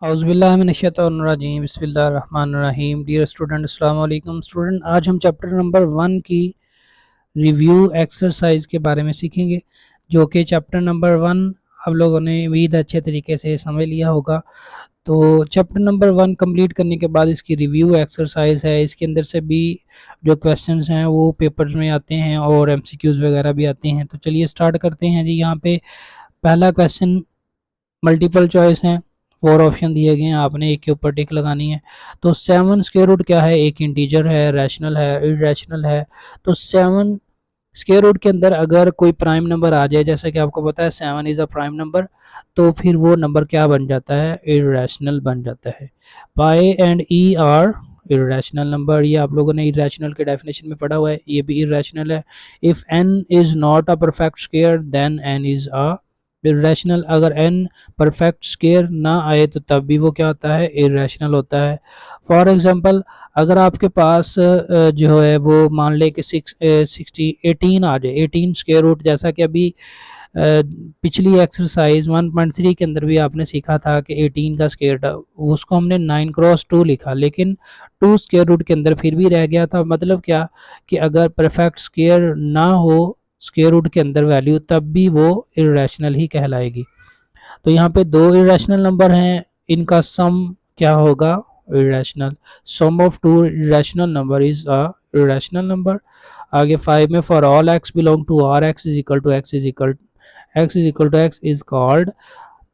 औज़ुबिल्लाहिमिनश्शैतानिर्रजीम बिस्मिल्लाहिर्रहमानिर्रहीम। Dear student, अस्सलाम वालेकुम स्टूडेंट। आज हम चैप्टर नंबर 1 की रिव्यू एक्सरसाइज के बारे में सीखेंगे, जो कि चैप्टर नंबर 1 आप लोगों ने उम्मीद अच्छे तरीके से समझ लिया होगा। तो चैप्टर नंबर 1 कंप्लीट करने के बाद इसकी रिव्यू एक्सरसाइज है। इसके अंदर से भी जो क्वेश्चंस हैं वो पेपर्स में आते हैं और एमसीक्यूज़ वगैरह भी आते हैं। तो चलिए स्टार्ट करते हैं जी। यहाँ पे पहला क्वेश्चन मल्टीपल चॉइस है, 4 ऑप्शन दिए गए हैं, आपने एक के ऊपर टिक लगानी है। तो 7 स्क्वायर रूट क्या है? एक इंटीजर है, रैशनल है, इरेशनल है। तो 7 स्क्वायर रूट के अंदर अगर कोई प्राइम नंबर आ जाए, जैसे कि आपको पता है 7 इज़ अ प्राइम नंबर, तो फिर वो नंबर क्या बन जाता है? इरेशनल बन जाता है। Pi and E are irrational number, ये आप लोगों ने इरेशनल के डेफिनेशन में पढ़ा हुआ है, ये भी इरेशनल है। If n is not a perfect square then n is a irrational. अगर n परफेक्ट स्क्वायर ना आए तो तब भी वो क्या होता है? इरेशनल होता है। फॉर एग्जांपल, अगर आपके पास जो है वो मान ले कि 18 आ जाए, 18 स्क्वायर रूट, जैसा कि अभी पिछली एक्सरसाइज 1.3 के अंदर भी आपने सीखा था कि 18 का स्क्वायर था, उसको हमने 9 क्रॉस 2 लिखा, लेकिन 2 स्क्वायर रूट के अंदर फिर भी रह गया था। मतलब क्या कि अगर परफेक्ट स्क्वायर ना हो स्क्वायर रूट के अंदर वैल्यू, तब भी वो इरेशनल ही कहलाएगी। तो यहाँ पे दो इरेशनल नंबर हैं, इनका सम क्या होगा? Irrational. Sum of two irrational number is a irrational number. आगे 5 में for all x belong to r x is equal to x is equal to x is called.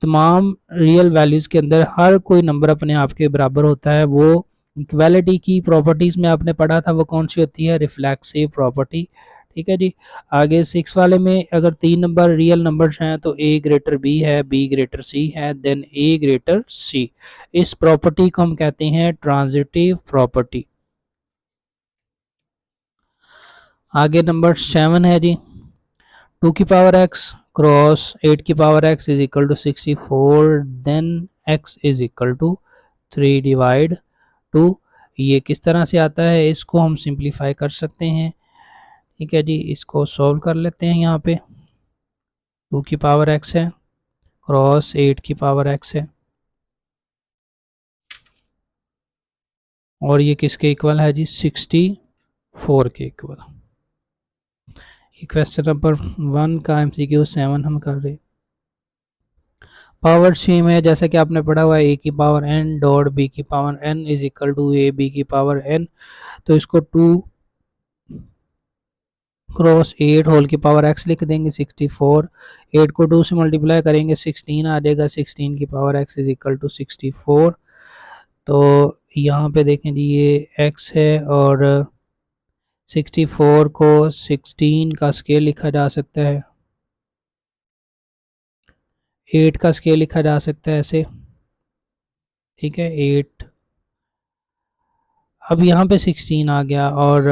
तमाम रियल वैल्यूज के अंदर हर कोई नंबर अपने आप के बराबर होता है, वो इक्वालिटी की प्रॉपर्टीज में आपने पढ़ा था, वो कौन सी होती है? Reflexive property. ठीक है जी। आगे 6 वाले में अगर 3 नंबर रियल नंबर्स हैं तो ए ग्रेटर बी है, बी ग्रेटर सी है, देन ए ग्रेटर सी। इस प्रॉपर्टी को हम कहते हैं ट्रांजिटिव प्रॉपर्टी। आगे नंबर 7 है जी। 2 की पावर x क्रॉस 8 की power x is equal to 64, then x is equal to 3 divide 2। ये किस तरह से आता है? इसको हम सिंप्लीफाई कर सकते हैं। ठीक है जी, इसको सॉल्व कर लेते हैं। यहाँ पे 2 की पावर x है, क्रॉस 8 की पावर x है, और ये किसके इक्वल है जी? 64 के इक्वल। ये क्वेश्चन नंबर 1 का MCQ 7 हम कर रहे हैं। पावर सेम है, जैसा कि आपने पढ़ा हुआ है, ए की पावर n डॉट बी की power n is equal to A b की पावर n। तो इसको 2 क्रॉस 8 होल की पावर x लिख देंगे, 64। 8 को 2 से मल्टीप्लाई करेंगे, 16 आ जाएगा, 16 की power x is equal to 64। तो यहाँ पे देखें जी, ये x है और 64 को 16 का स्केल लिखा जा सकता है, 8 का स्केल लिखा जा सकता है ऐसे। ठीक है, 8। अब यहाँ पे 16 आ गया और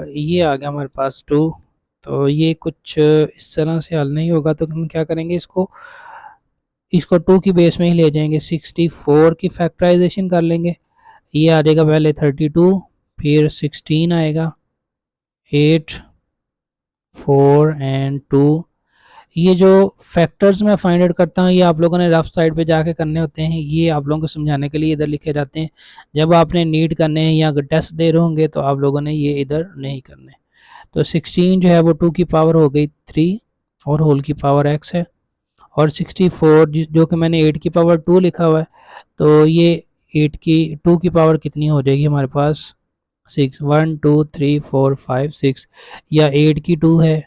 ये आ गया हमारे पास 2। तो ये कुछ इस तरह से हल नहीं होगा, तो हम क्या करेंगे, इसको 2 की बेस में ही ले जाएंगे, 64 की फैक्टराइजेशन कर लेंगे। ये आ जाएगा पहले 32, फिर 16 आएगा, 8, 4 एंड 2। ये जो फैक्टर्स मैं फाइंड आउट करता हूँ, ये आप लोगों ने रफ साइड पे जाके करने होते हैं, ये आप लोगों को समझाने के लिए इधर लिखे जाते हैं। जब आपने नीट करने हैं या अगर टेस्ट दे रहे होंगे तो आप लोगों ने ये इधर नहीं करने। तो 16 जो है वो 2 की पावर हो गई 3 और होल की पावर x है, और 64 जो कि मैंने 8 की पावर 2 लिखा हुआ है, तो ये 8 की 2 की पावर कितनी हो जाएगी हमारे पास? 6। 1 2 3 4 5 6, या 8 की 2 है,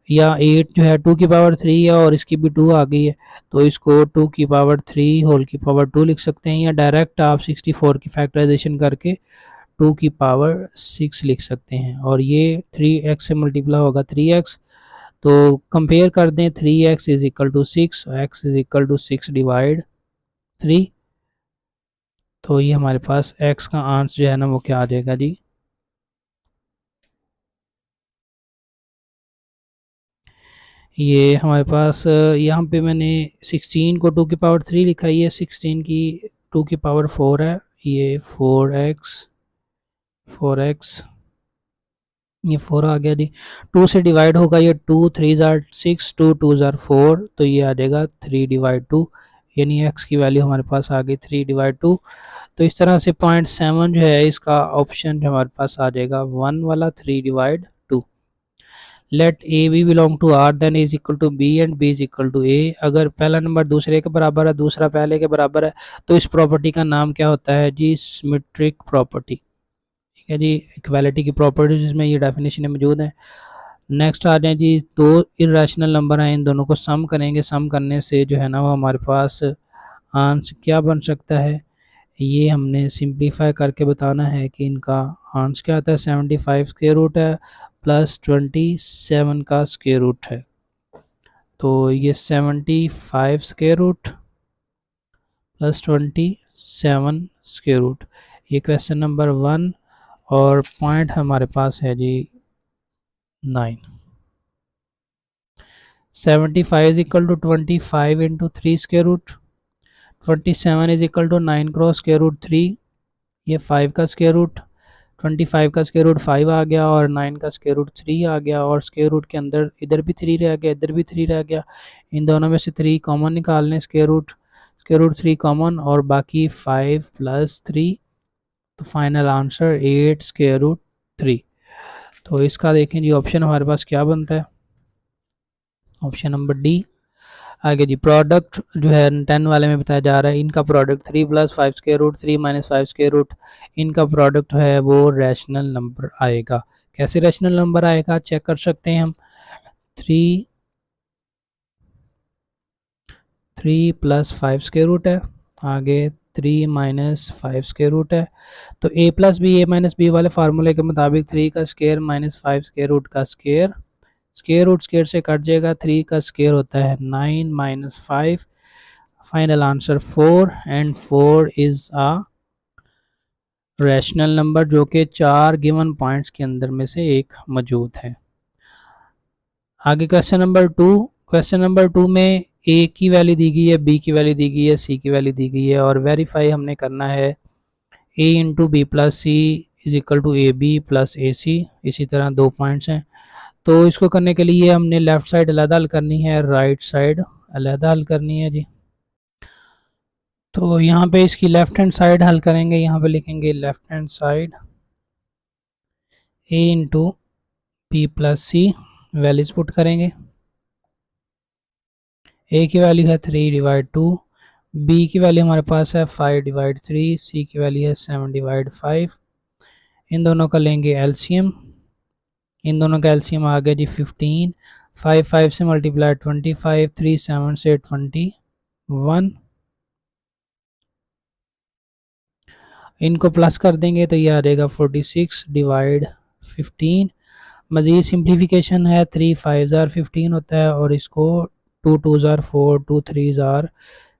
या 8 जो है 2 की पावर 3 है और इसकी भी 2 आ गई है, तो इसको 2 की पावर 3 होल की पावर 2 लिख सकते हैं, या डायरेक्ट आप 64 की फैक्टराइजेशन करके 2 की पावर 6 लिख सकते हैं, और ये 3x से मल्टीप्लाई होगा 3x। तो कंपेयर कर दें, 3x is equal to 6, x is equal to 6 divide 3। तो ये हमारे पास x का आंसर जो है ना वो क्या आ जाएगा जी? ये हमारे पास यहाँ पे मैंने 16 को 2 की पावर 3 लिखा है, ये 16 की 2 की पावर 4 है, ये 4x ये 4 आ गया जी। 2 से डिवाइड होगा, ये 2 3 जार 6, 2 2 जार 4, तो ये आ जाएगा 3 डिवाइड 2, यानी x की वैल्यू हमारे पास आ गई 3/2। तो इस तरह से 0.7 जो है इसका ऑप्शन जो हमारे पास आ जाएगा 1 वाला 3/2। Let A B belong to R then is equal to B and B is equal to A. अगर पहला नंबर दूसरे के बराबर है, दूसरा पहले के बराबर है, तो इस प्रॉपर्टी का नाम क्या होता है जी? Symmetric property. ठीक है जी, इक्वालिटी की प्रॉपर्टीज इसमें ये डेफिनेशन में मौजूद है। नेक्स्ट आ जाए जी, दो इरेशनल नंबर हैं, इन दोनों को सम करेंगे। सम करने से जो है ना वो हमारे पास आंसर क्या बन सकता है, ये हमने सिंप्लीफाई करके बताना है कि इनका आंसर क्या आता है। 75 स्क्वायर रूट है प्लस 27 का स्क्वायर रूट है, तो ये 75 square root plus 27 square root. ये क्वेश्चन नंबर 1 और पॉइंट हमारे पास है जी 9। 75 is equal to 25 into 3 square root. 27 is equal to 9 cross square root 3, ये 5 का स्क्वायर रूट। 25 का स्क्वायर रूट 5 आ गया और 9 का स्क्वायर रूट 3 आ गया, और स्क्वायर रूट के अंदर इधर भी 3 रह गया, इधर भी 3 रह गया। इन दोनों में से 3 कॉमन निकालने, स्क्वायर रूट 3 कॉमन और बाकी 5 प्लस 3, तो फाइनल आंसर 8 स्क्वायर रूट 3। तो इसका देखें जी ऑप्शन हमारे पास क्या बनता है, ऑप्शन नंबर डी। आगे जी, प्रोडक्ट जो है 10 वाले में बताया जा रहा है, इनका product 3 plus 5 square root 3 minus 5 square root, इनका प्रोडक्ट है वो रैशनल नंबर आएगा। कैसे रैशनल नंबर आएगा चेक कर सकते हैं हम। 3 प्लस 5 स्क्वायर रूट है, आगे 3 माइनस 5 स्क्वायर रूट है, तो a plus B A minus B वाले फार्मूले के मुताबिक 3 का स्क्वायर माइनस 5 स्क्वायर रूट का स्क्वायर, स्क्वायर रूट स्क्वायर से कट जाएगा, 3 का स्क्वायर होता है 9 minus 5, final answer 4 and 4 is a rational number जो कि 4 गिवन पॉइंट्स के अंदर में से एक मौजूद है। आगे क्वेश्चन नंबर 2। क्वेश्चन नंबर 2 में ए की वैल्यू दी गई है, बी की वैल्यू दी गई है, सी की वैल्यू दी गई है, और वेरीफाई हमने करना है A into B plus C is equal to A B plus A C. इसी तरह 2 पॉइंट्स हैं, तो इसको करने के लिए हमने लेफ़्ट साइड अलग हल करनी है, राइट साइड अलग हल करनी है जी। तो यहाँ पे इसकी लेफ्ट हैंड साइड हल करेंगे, यहाँ पे लिखेंगे लेफ्ट हैंड साइड ए इंटू बी प्लस सी, वैल्यूज पुट करेंगे। ए की वैल्यू है 3/2, बी की वैल्यू हमारे पास है 5/3, सी की वैल्यू है 7/5। इन दोनों का लेंगे एलसीएम, इन दोनों का एलसीएम आ गया जी 15, 5 5 से मल्टीप्लाई 25, 3 7 से 21, इनको प्लस कर देंगे तो ये आ जाएगा 46/15। मज़ीद सिंप्लीफिकेशन है, 3 5 ज़ार 15 होता है, और इसको 2 2 ज़ार 4, 2 3 ज़ार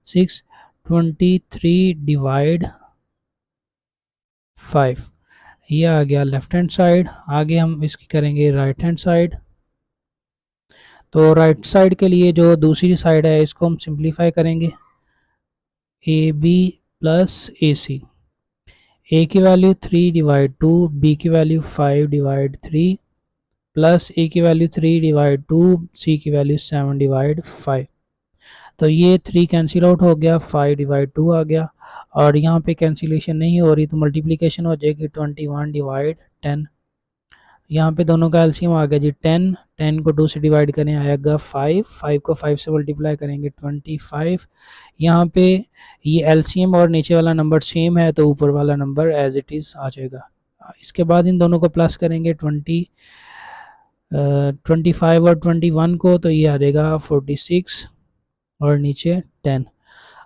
6, 23/5, ये आ गया लेफ्ट हैंड साइड। आगे हम इसकी करेंगे राइट हैंड साइड। तो राइट साइड के लिए जो दूसरी साइड है इसको हम सिंप्लीफाई करेंगे, ए B plus A C. A की वैल्यू 3/2, बी की वैल्यू 5/3 प्लस ए की वैल्यू 3/2, सी की वैल्यू 7/5। तो ये 3 कैंसिल आउट हो गया, 5/2 आ गया, और यहाँ पे कैंसिलेशन नहीं हो रही तो मल्टीप्लिकेशन हो जाएगी 21/10। यहाँ पे दोनों का एलसीएम आ गया जी 10, 10 को 2 से डिवाइड करें आएगा 5, 5 को 5 से मल्टीप्लाई करेंगे 25। यहाँ पे ये एलसीएम और नीचे वाला नंबर सेम है तो ऊपर वाला नंबर एज इट इज़ आ जाएगा। इसके बाद इन दोनों को प्लस करेंगे 25 और 21 को, तो ये आ जाएगा 46 और नीचे 10।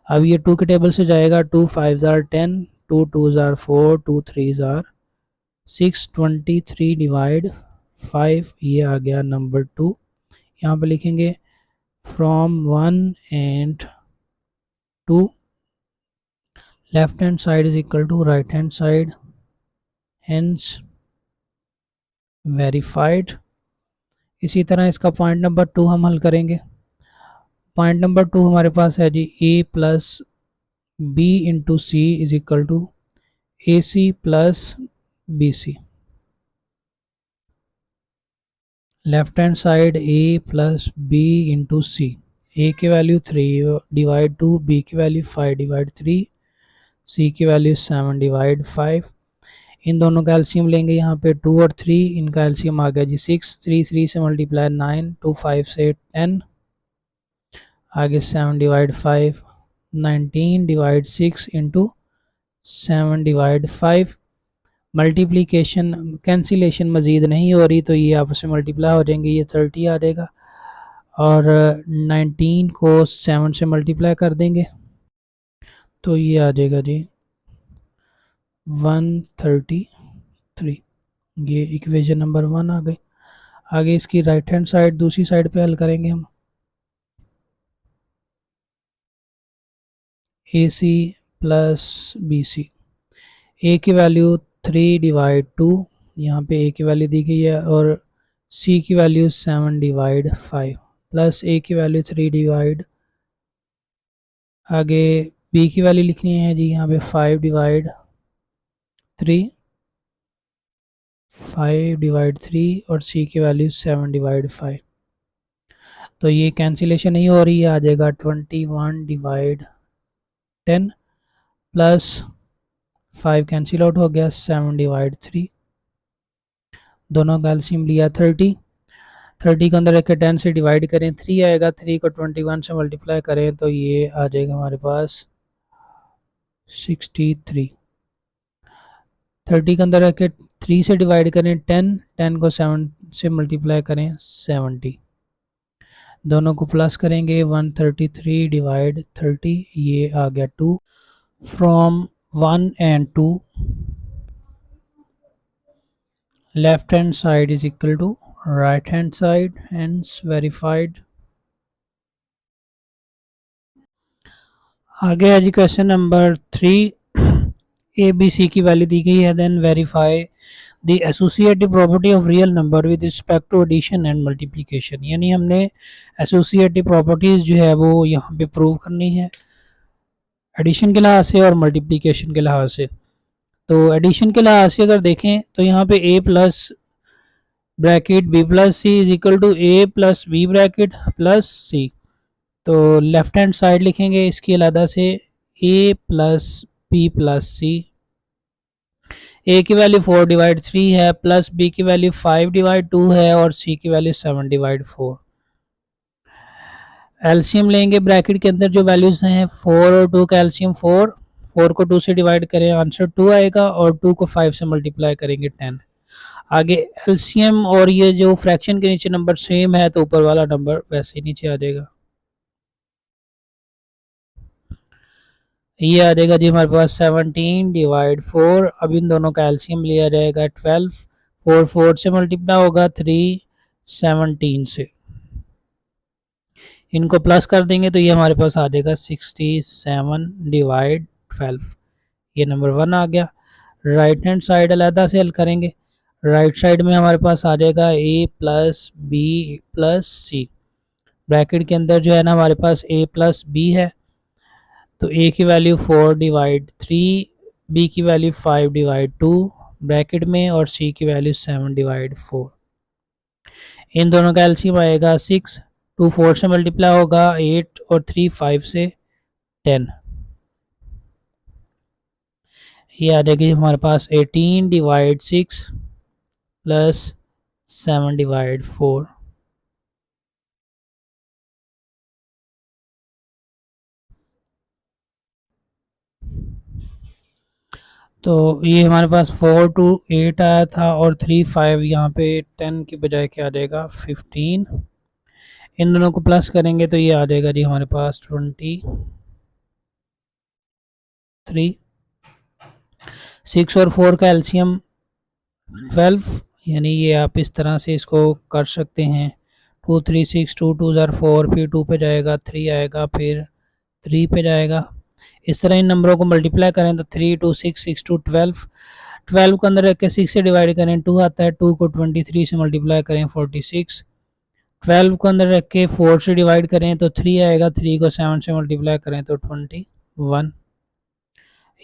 अब ये 2 के टेबल से जाएगा, 2 5 ज़ार 10, 2 2 ज़ार 4, 2 3 ज़ार 6, 23/5, ये आ गया नंबर 2। यहाँ पे लिखेंगे from 1 and 2 left hand side is equal to right hand side, hence verified. इसी तरह इसका पॉइंट नंबर 2 हम हल करेंगे। पॉइंट नंबर 2 हमारे पास है जी A plus B into C is equal to A C plus B C. Left hand side A plus B into C A की वैल्यू 3 डिवाइड 2, बी की वैल्यू 5 डिवाइड 3, सी की वैल्यू 7 डिवाइड 5। इन दोनों का LCM लेंगे यहाँ पे 2 और 3, इनका एलसीएम आ गया जी 6, 3 से मल्टीप्लाई 9, 2 5 से 10, आगे 7 divide 5, 19 divide 6 into 7 divide 5। Multiplication cancellation मज़ीद नहीं हो रही तो ये आपस में मल्टीप्लाई हो जाएंगे, ये 30 आ जाएगा और 19 को 7 से मल्टीप्लाई कर देंगे तो ये आ जाएगा जी 133। ये इक्वेशन नंबर 1 आ गई। आगे इसकी राइट हैंड साइड दूसरी साइड पे हल करेंगे हम। ए C plus B C, A की वैल्यू 3 डिवाइड 2, यहाँ पे ए की वैल्यू दी गई है, और सी की वैल्यू 7 डिवाइड 5, प्लस ए की वैल्यू 3 डिवाइड, आगे बी की वैल्यू लिखनी है जी यहाँ पे 5 डिवाइड 3, 5 डिवाइड 3 और सी की वैल्यू 7 डिवाइड 5। तो ये कैंसिलेशन नहीं हो रही है, आ जाएगा 21 डिवाइड 10 प्लस 5 कैंसिल आउट हो गया 7 डिवाइड 3, दोनों का एलसीएम लिया 30, 30 के अंदर रखे 10 से डिवाइड करें 3 आएगा, 3 को 21 से मल्टीप्लाई करें तो ये आ जाएगा हमारे पास 63। 30 के अंदर रखे 3 से डिवाइड करें 10, 10 को 7 से मल्टीप्लाई करें 70, दोनों को प्लस करेंगे 133 डिवाइड 30, ये आ गया 2। From 1 and 2 left hand side is equal to right hand side, hence verified। आगे है जी question number 3, A B C की वैल्यू दी गई है, then verify the associative property of real number with respect to addition and multiplication. यानी हमने एसोसिएटिव प्रॉपर्टीज़ जो है वो यहाँ पे प्रूव करनी है एडिशन के लिहाज से और मल्टीप्लिकेशन के लिहाज से। तो एडिशन के लिहाज से अगर देखें तो यहाँ पे a plus bracket b plus C is equal to a plus b bracket plus c. तो लेफ्ट हैंड साइड लिखेंगे इसकी अलहदा से a plus b plus c, a की वैल्यू 4 डिवाइड 3 है, प्लस b की वैल्यू 5 डिवाइड 2 है और c की वैल्यू 7 डिवाइड 4। एलसीएम लेंगे ब्रैकेट के अंदर जो वैल्यूज हैं 4 और 2 का एलसीएम 4, 4 को 2 से डिवाइड करें आंसर 2 आएगा और 2 को 5 से मल्टीप्लाई करेंगे 10। आगे एलसीएम और ये जो फ्रैक्शन के नीचे नंबर सेम है तो ऊपर वाला नंबर वैसे ही नीचे आ जाएगा। ये आ जाएगा जी हमारे पास 17 डिवाइड 4। अब इन दोनों का एलसीएम लिया जाएगा 12, 4 4 से मल्टीप्लाई होगा 3 17 से, इनको प्लस कर देंगे तो ये हमारे पास आ जाएगा 67 डिवाइड 12, ये नंबर 1 आ गया। राइट हैंड साइड अलहदा से हल करेंगे, राइट साइड में हमारे पास आ जाएगा a plus B plus C, bracket के अंदर जो है ना हमारे पास a प्लस बी है, तो a की वैल्यू 4 डिवाइड 3, b की वैल्यू 5 डिवाइड 2 ब्रैकेट में और c की वैल्यू 7 डिवाइड 4। इन दोनों का एलसीएम आएगा 6, 2 4 से मल्टीप्लाई होगा 8 और 3 5 से 10, ये आ जाएगी हमारे पास 18 डिवाइड 6 प्लस 7 डिवाइड 4। तो ये हमारे पास 4 to 8 आया था और 3 5, यहाँ पे 10 की बजाय क्या आ जाएगा 15। इन दोनों को प्लस करेंगे तो ये आ जाएगा जी हमारे पास 23। 6 और 4 का एलसीएम 12, यानी ये आप इस तरह से इसको कर सकते हैं 2 3 6, 2 2 ज़ार 4, फिर 2 पे जाएगा 3 आएगा, फिर 3 पे जाएगा। इस तरह इन नंबरों को मल्टीप्लाई करें तो 3 2 6 6 2 12, 12 को अंदर रख के 6 से डिवाइड करें 2 आता है, 2 को 23 से मल्टीप्लाई करें 46, 12 को अंदर रख के 4 से डिवाइड करें तो 3 आएगा, 3 को 7 से मल्टीप्लाई करें तो 21,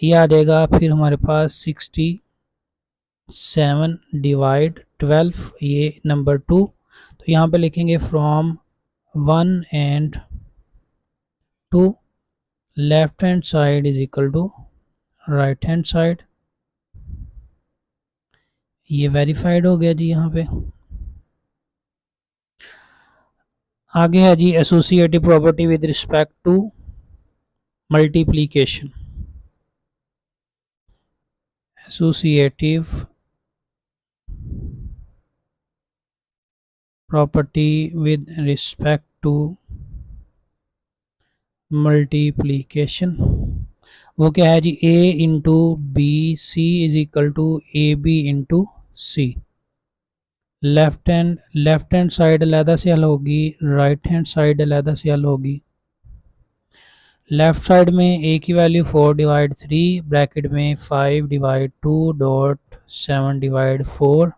ये आ जाएगा। फिर हमारे पास 67 डिवाइड 12, ये नंबर 2, तो यहाँ पे लिखेंगे from 1 and two left hand side is equal to right hand side. ये वेरीफाइड हो गया जी यहाँ पे। आगे है जी associative property with respect to multiplication. Associative property with respect to multiplication वो क्या है जी, a into b c is equal to A b into c. Left hand side अलहदा से हल होगी, राइट हैंड साइड अलहदा से हल होगी। लेफ्ट साइड में a की वैल्यू 4 डिवाइड 3 ब्रैकेट में 5 divide 2 dot 7 divide 4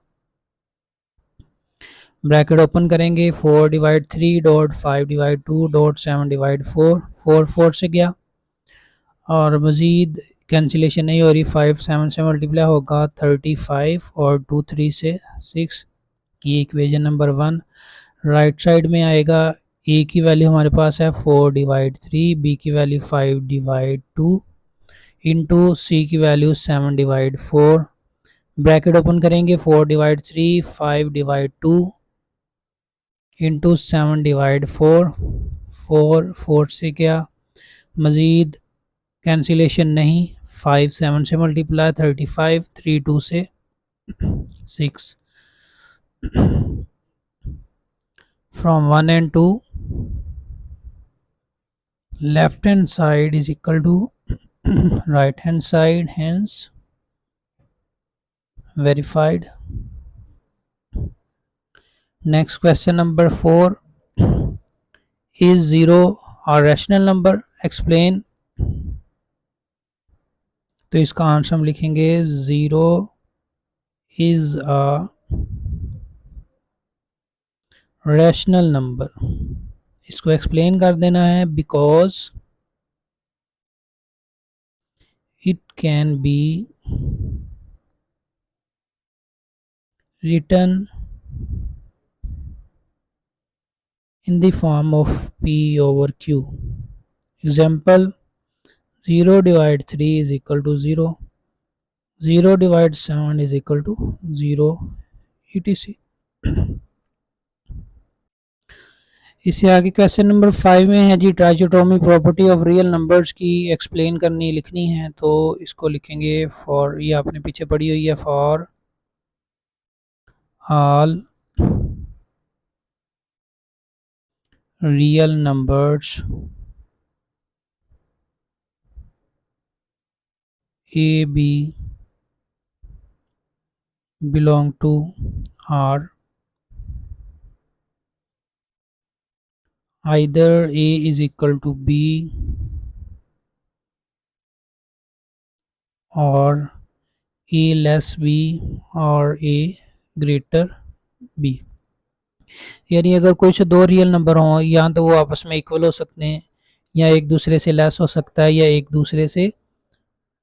bracket open करेंगे 4 divide 3 dot 5 divide 2 dot 7 divide 4 4 4 से गया और मज़ीद कैंसिलेशन नहीं हो रही। 5 7 से मल्टीप्लाई होगा 35 और 2 3 से 6। ये इक्वेशन नंबर 1। राइट साइड में आएगा ए की वैल्यू हमारे पास है 4 डिवाइड 3, बी की वैल्यू 5 डिवाइड 2 इंटू सी की वैल्यू 7 डिवाइड 4 ब्रैकेट ओपन करेंगे 4 डिवाइड 3 5 डिवाइड 2 इंटू 7 डिवाइड 4 4 4 से क्या मज़ीद कैंसिलेशन नहीं, 5 7 से मल्टीप्लाई 35 3 2 से 6। from 1 and 2 left hand side is equal to right hand side, hence verified. Next question number 4, is 0 a rational number? Explain. तो इसका answer हम लिखेंगे 0 is a rational number। इसको एक्सप्लेन कर देना है because it can be written in the form of P over Q। Example 0 divide 3 is equal to 0, 0 divide 7 is equal to 0 etc। इससे आगे क्वेश्चन नंबर 5 में है जी ट्राइचोटोमी प्रॉपर्टी ऑफ रियल नंबर्स की explain करनी लिखनी है। तो इसको लिखेंगे फॉर, ये आपने पीछे पढ़ी हुई है, for all real numbers A B belong to R, either A is equal to B or A less B और A greater B। यानी अगर कोई से दो रियल नंबर हों या तो वो आपस में इक्वल हो सकते हैं या एक दूसरे से लेस हो सकता है या एक दूसरे से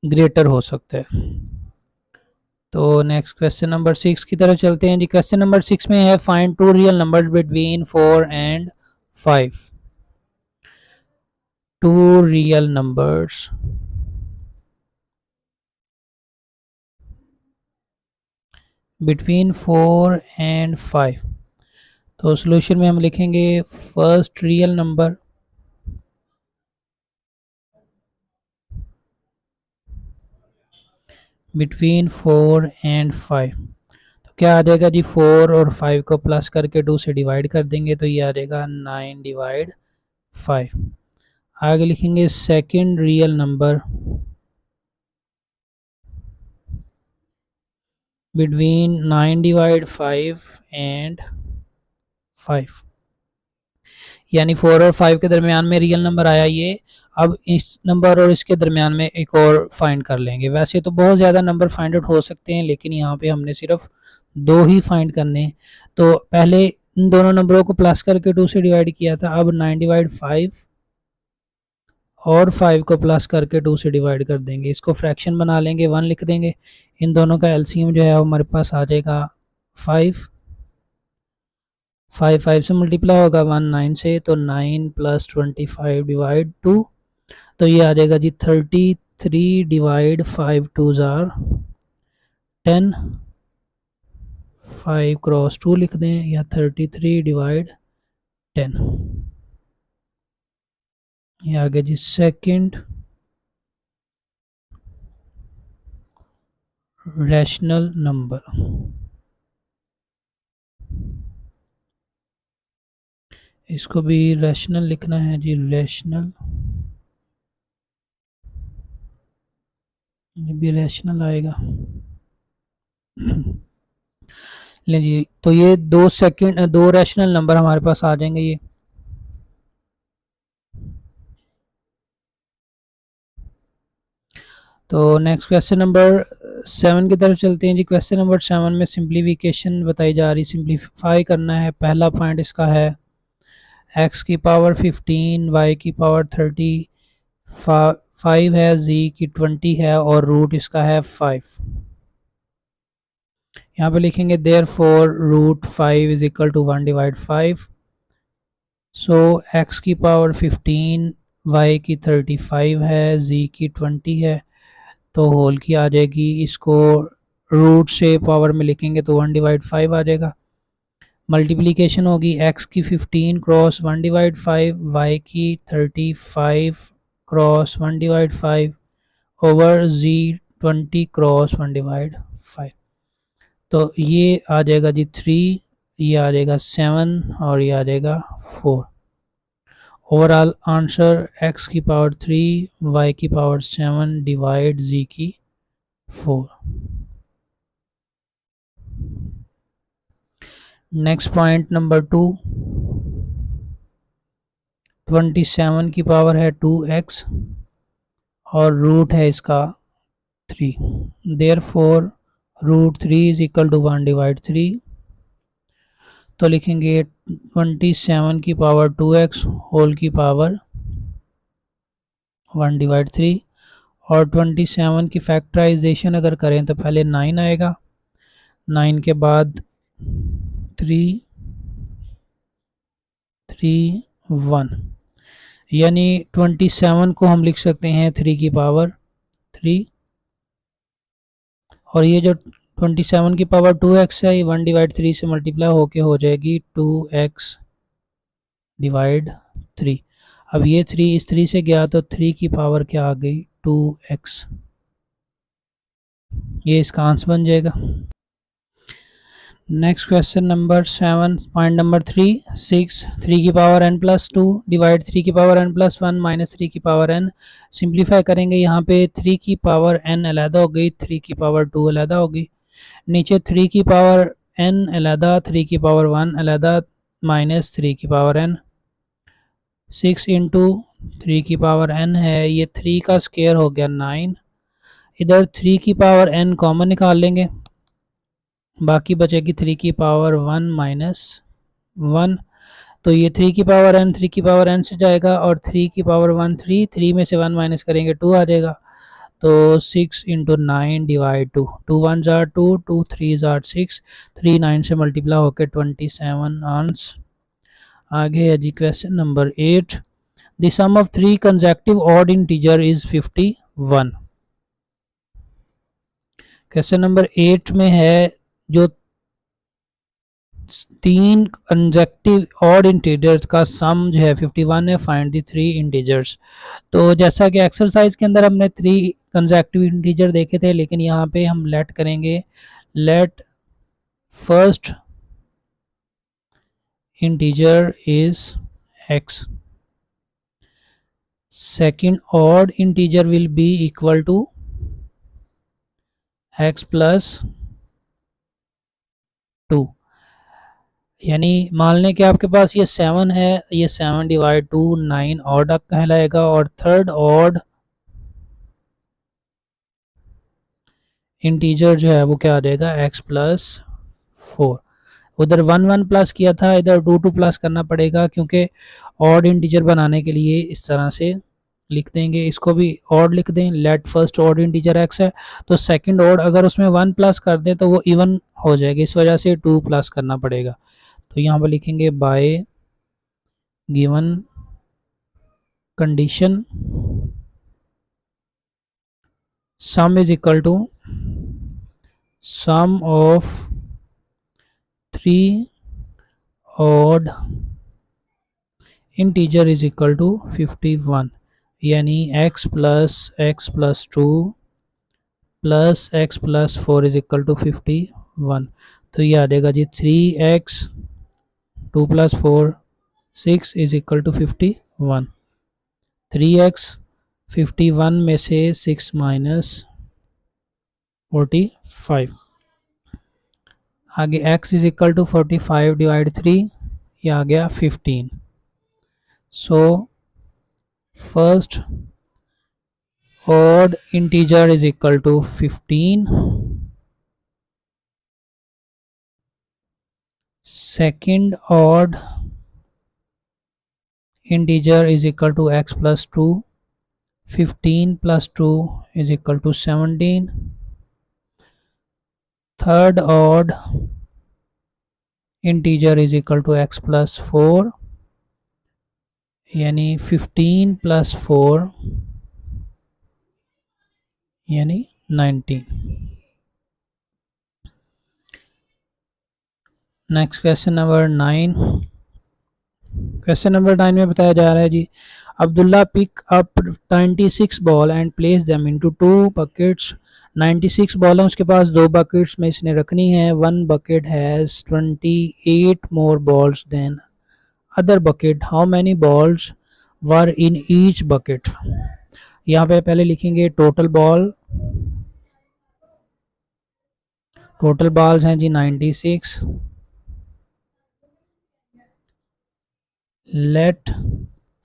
ग्रेटर हो सकता है। तो नेक्स्ट क्वेश्चन नंबर 6 की तरफ चलते हैं जी। क्वेश्चन नंबर 6 में है find two real numbers between 4 and 5। Two real numbers between 4 and 5। तो सॉल्यूशन में हम लिखेंगे first real number between 4 and 5। तो क्या आ जाएगा जी, 4 और 5 को प्लस करके 2 से डिवाइड कर देंगे तो ये आ जाएगा 9 डिवाइड 5। आगे लिखेंगे second real number between 9 divide 5 and 5, यानी 4 और 5 के दरमियान में रियल नंबर आया ये। अब इस नंबर और इसके दरमियान में एक और फाइंड कर लेंगे। वैसे तो बहुत ज़्यादा नंबर फाइंड आउट हो सकते हैं लेकिन यहाँ पे हमने सिर्फ 2 ही फाइंड करने। तो पहले इन दोनों नंबरों को प्लस करके 2 से डिवाइड किया था, अब 9 डिवाइड 5 और 5 को प्लस करके 2 से डिवाइड कर देंगे। इसको फ्रैक्शन बना लेंगे, 1 लिख देंगे। इन दोनों का एलसीएम जो है हमारे पास आ जाएगा 5। 5 5 से मल्टीप्लाई होगा 1 9 से, तो 9 प्लस 25 डिवाइड 2, तो ये आ जाएगा जी 33 डिवाइड 5 2 जार 10, 5 क्रॉस 2 लिख दें, या 33 डिवाइड 10, ये आ गया जी सेकंड रैशनल नंबर। इसको भी रैशनल लिखना है जी, रैशनल, ये भी रैशनल आएगा। ले जी, तो ये दो रैशनल नंबर हमारे पास आ जाएंगे ये। तो नेक्स्ट क्वेश्चन नंबर 7 की तरफ चलते हैं जी। क्वेश्चन नंबर 7 में सिंप्लीफिकेशन बताई जा रही, सिंप्लीफाई करना है। पहला पॉइंट इसका है x की पावर 15, y की पावर 35 है, z की 20 है और रूट इसका है 5। यहाँ पे लिखेंगे therefore root 5 is equal to 1 divide 5। So x की पावर 15, y की 35 है, z की 20 है, तो होल की आ जाएगी। इसको रूट से पावर में लिखेंगे तो 1 डिवाइड 5 आ जाएगा। मल्टीप्लिकेशन होगी x की 15 क्रॉस 1 डिवाइड 5, y की 35 cross 1 divide 5 over z 20 cross 1 divide 5। तो ये आ जाएगा जी 3, ये आ जाएगा 7 और ये आ जाएगा 4। ओवरऑल आंसर x की पावर 3, y की पावर 7 डिवाइड z की 4। नेक्स्ट पॉइंट नंबर 2, 27 की पावर है 2x और रूट है इसका 3। Therefore root 3 is equal to 1 divide 3। तो लिखेंगे 27 की पावर 2x होल की पावर 1 डिवाइड 3। और 27 की फैक्टराइजेशन अगर करें तो पहले 9 आएगा, 9 के बाद 3 3 1, यानी 27 को हम लिख सकते हैं 3 की पावर 3। और ये जो 27 की पावर 2x है, ये 1 डिवाइड 3 से मल्टीप्लाई होके हो जाएगी 2x डिवाइड 3। अब ये 3 इस 3 से गया तो 3 की पावर क्या आ गई 2x, ये इसका आंसर बन जाएगा। Next question number 7 point number 6 3 की पावर n प्लस 2 डिवाइड 3 की पावर n प्लस 1 माइनस 3 की पावर n। सिंप्लीफाई करेंगे, यहाँ पे 3 की पावर n अलहदा हो गई, 3 की पावर 2 अलहदा होगी। नीचे 3 की पावर n अलहदा, 3 की पावर 1 अलहदा, माइनस 3 की पावर n। 6 इंटू 3 की पावर n है, ये 3 का स्क्वायर हो गया 9। इधर 3 की पावर n कॉमन निकाल लेंगे, बाकी बचेगी 3 की पावर 1 माइनस 1। तो ये 3 की पावर n 3 की पावर n से जाएगा और 3 की पावर 1 3, 3 में से 1 माइनस करेंगे 2 आ जाएगा। तो 6 इंटू 9 डिवाइड 2, 2 1 जार 2, 2 3 जार 6, 3 9 से मल्टीप्लाई होकर 27 आंसर। आगे है जी question number 8, the sum of 3 consecutive odd integer is 51। Question number 8 में है जो 3 कंसेक्टिव ऑड इंटीजर्स का सम जो है 51 है, फाइंड द 3 इंटीजर्स। तो जैसा कि एक्सरसाइज के अंदर हमने 3 कंसेक्टिव इंटीजर देखे थे, लेकिन यहाँ पे हम लेट करेंगे, let first integer is x, second odd integer will be equal to x plus 2। यानी मान लें कि आपके पास ये 7 है, ये 7 डिवाइड 2 9 ऑड कहलाएगा, और थर्ड ऑड इंटीजर जो है वो क्या आ जाएगा x प्लस 4। उधर 1 1 प्लस किया था, इधर 2 2 प्लस करना पड़ेगा, क्योंकि ऑड इंटीजर बनाने के लिए इस तरह से लिख देंगे। इसको भी ऑड लिख दें, let first odd integer x है, तो सेकंड ऑड अगर उसमें 1 प्लस कर दें तो वो इवन हो जाएगा, इस वजह से 2 प्लस करना पड़ेगा। तो यहाँ पर लिखेंगे by given condition sum is equal to sum of 3 odd integer is equal to 51, यानी x plus 2 plus x plus 4 is equal to 51। तो ये आ जाएगा जी 3x 2 plus 4 6 is equal to 51। 3x 51 में से 6 माइनस 45, आगे x is equal to 45 divide 3, ये आ गया 15। So first odd integer is equal to 15, second odd integer is equal to x plus 2, 15 plus 2 is equal to 17, third odd integer is equal to x plus 4, यानी 15 plus 4 यानी 19। Next question number 9। Question number 9 में बताया जा रहा है जी, Abdullah pick up 96 ball and place them into 2 buckets. 96 ball है उसके पास, 2 बकेट्स में इसने रखनी है। One bucket has 28 more balls than other bucket, how many balls were in each bucket. यहाँ पे पहले लिखेंगे टोटल बॉल, टोटल बॉल्स हैं जी 96। Let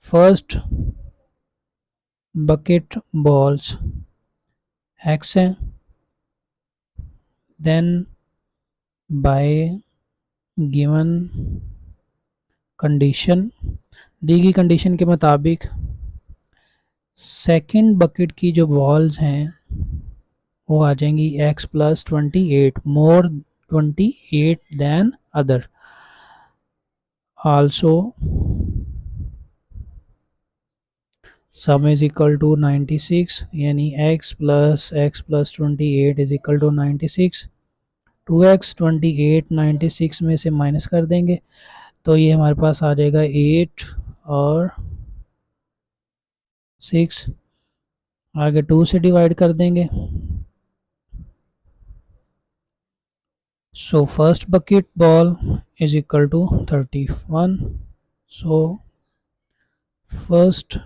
first bucket balls x है, देन बाय गिवन कंडीशन, दी गई कंडीशन के मुताबिक सेकंड बकेट की जो बॉल्स हैं वो आ जाएंगी x plus 28 more 28 than other, also sum is equal to 96, यानी x plus 28 is equal to 96। 2x 28 96 में से माइनस कर देंगे तो ये हमारे पास आ जाएगा 8 और 6, आगे 2 से डिवाइड कर देंगे। So first bucket ball is equal to 31, so first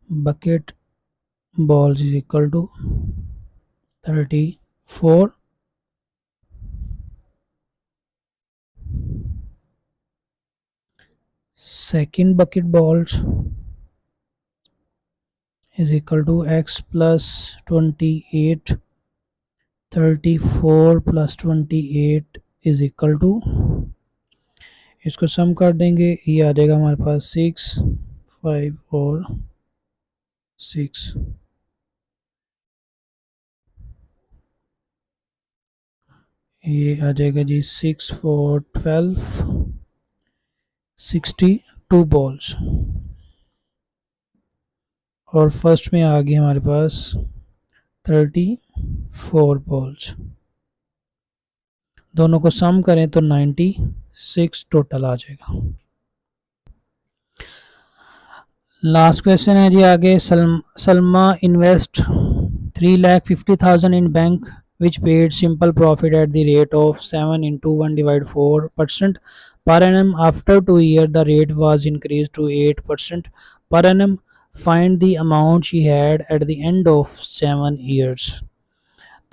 bucket balls is equal to 34, second bucket balls is equal to x plus 28, 34 plus 28 is equal to, इसको सम कर देंगे, ये आ जाएगा हमारे पास 6 5 और 6, ये आ जाएगा जी 6 4 12 62 बॉल्स। और फर्स्ट में आ गई हमारे पास 34 बॉल्स, दोनों को सम करें तो 96 टोटल आ जाएगा। लास्ट क्वेश्चन है जी आगे, Salma invest 3,50,000 in bank which paid simple profit at the rate of 7 into 1 divided 4% per annum. After 2 years the rate was increased to 8% per annum. Find the amount she had at the end of 7 years.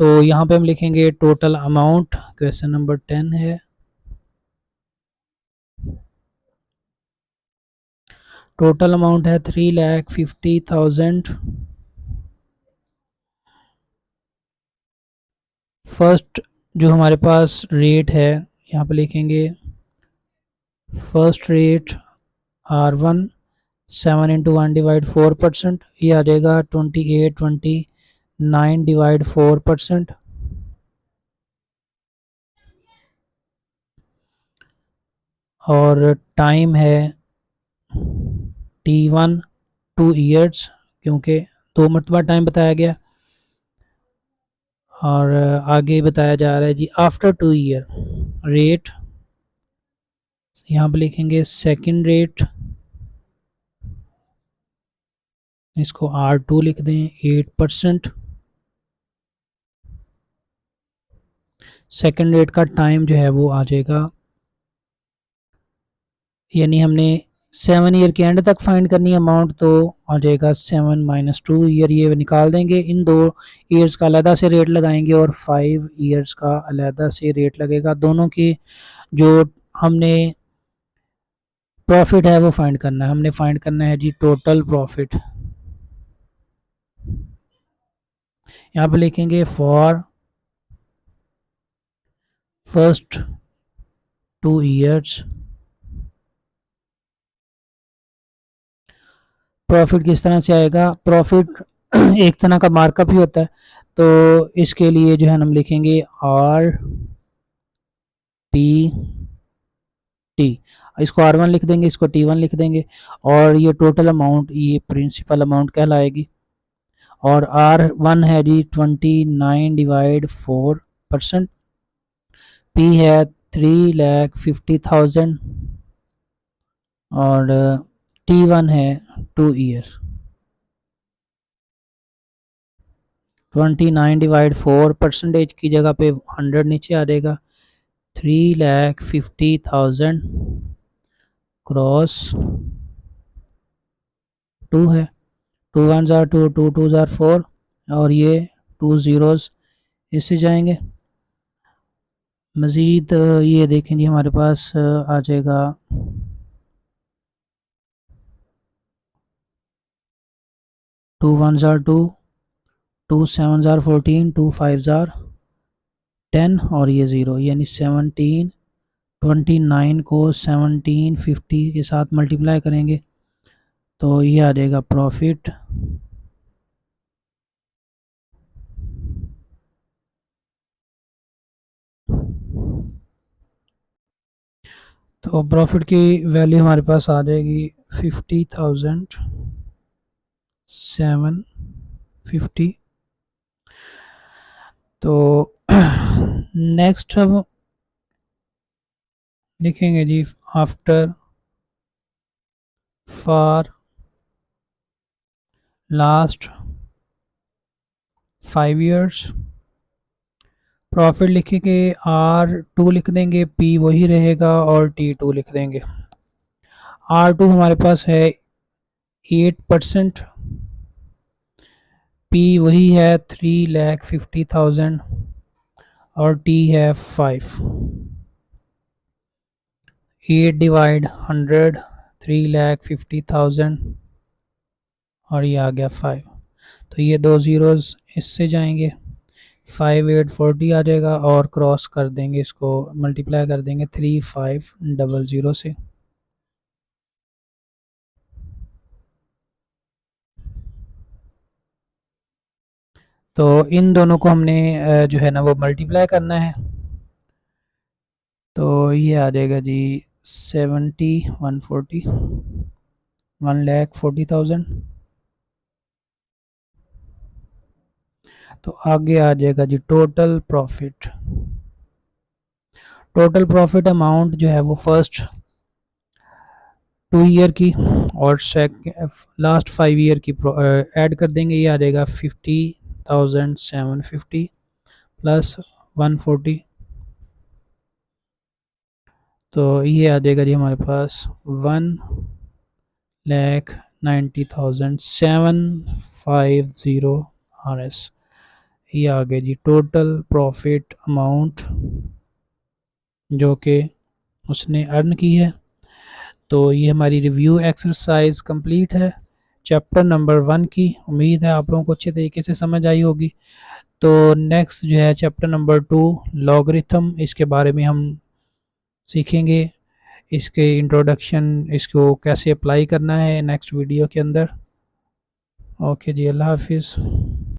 तो यहाँ पे हम लिखेंगे total amount, question number 10 है। Total amount है 3,50,000। First जो हमारे पास rate है यहाँ पे लिखेंगे first rate R1 7 into 1 divide 4%, ये आ जाएगा 28 डिवाइड 4%। और टाइम है T1 2 ईयर्स, क्योंकि 2 मरतबा टाइम बताया गया। और आगे बताया जा रहा है जी आफ्टर 2 ईयर रेट, यहाँ पे लिखेंगे सेकंड रेट, इसको R2 लिख दें 8%। सेकंड रेट का टाइम जो है वो आ जाएगा, यानी हमने 7 ईयर के एंड तक फाइंड करनी है अमाउंट, तो आ जाएगा 7 - 2 ईयर, ये निकाल देंगे। इन 2 ईयर्स का अलहदा से रेट लगाएंगे और 5 ईयर्स का अलहदा से रेट लगेगा। दोनों की जो हमने प्रॉफिट है वो फाइंड करना है। हमने फाइंड करना है जी टोटल प्रॉफिट। यहाँ पे लिखेंगे फॉर फर्स्ट 2 ईयर्स प्रॉफिट किस तरह से आएगा। प्रॉफिट एक तरह का मार्कअप ही होता है, तो इसके लिए जो है हम लिखेंगे RPT, इसको R1 लिख देंगे, इसको T1 लिख देंगे, और ये टोटल अमाउंट ये प्रिंसिपल अमाउंट कहलाएगी। और R1 है जी 29/4%, P है 3,50,000 और T1 है 2 ईयर। 29/4 की जगह पे 100 नीचे आ जाएगा। 3,50,000 क्रॉस 2 है, 2 1 जार 2, 2 2 जार 4, और ये 2 ज़ीरोज़ इससे जाएंगे। मज़ीद ये देखें जी हमारे पास आ जाएगा 2 1 जार 2, 2 7 जार 14, 2 5 जार 10, और ये ज़ीरो, यानी 17। 29 को 1750 के साथ मल्टीप्लाई करेंगे तो ये आ जाएगा प्रॉफिट। तो प्रॉफिट की वैल्यू हमारे पास आ जाएगी 50,750। तो नेक्स्ट हम लिखेंगे जी after for last 5 years profit लिखेंगे, R2 लिख देंगे, P वही रहेगा और T2 लिख देंगे। R2 हमारे पास है 8%, P वही है 3,50,000 और T है 5। 8/100 3,50,000 और ये आ गया 5, तो ये 2 ज़ीरोज़ इससे जाएंगे। 5,840 आ जाएगा और क्रॉस कर देंगे, इसको मल्टीप्लाई कर देंगे 3,500 से। तो इन दोनों को हमने जो है ना वो मल्टीप्लाई करना है, तो ये आ जाएगा जी 140 1,40,000। तो आगे आ जाएगा जी total profit. Total profit amount जो है वो फर्स्ट 2 ईयर की और लास्ट 5 ईयर की ऐड कर देंगे, ये आ जाएगा 50,750 प्लस 140, तो ये आ जाएगा जी हमारे पास 1,90,750 RS। ये आ गया जी टोटल प्रॉफिट अमाउंट जो कि उसने अर्न की है। तो ये हमारी रिव्यू एक्सरसाइज कंप्लीट है चैप्टर नंबर 1 की। उम्मीद है आप लोगों को अच्छे तरीके से समझ आई होगी। तो नेक्स्ट जो है चैप्टर नंबर 2 लॉगरिथम, इसके बारे में हम सीखेंगे, इसके इंट्रोडक्शन, इसको कैसे अप्लाई करना है नेक्स्ट वीडियो के अंदर। ओके जी, अल्लाह हाफिज़।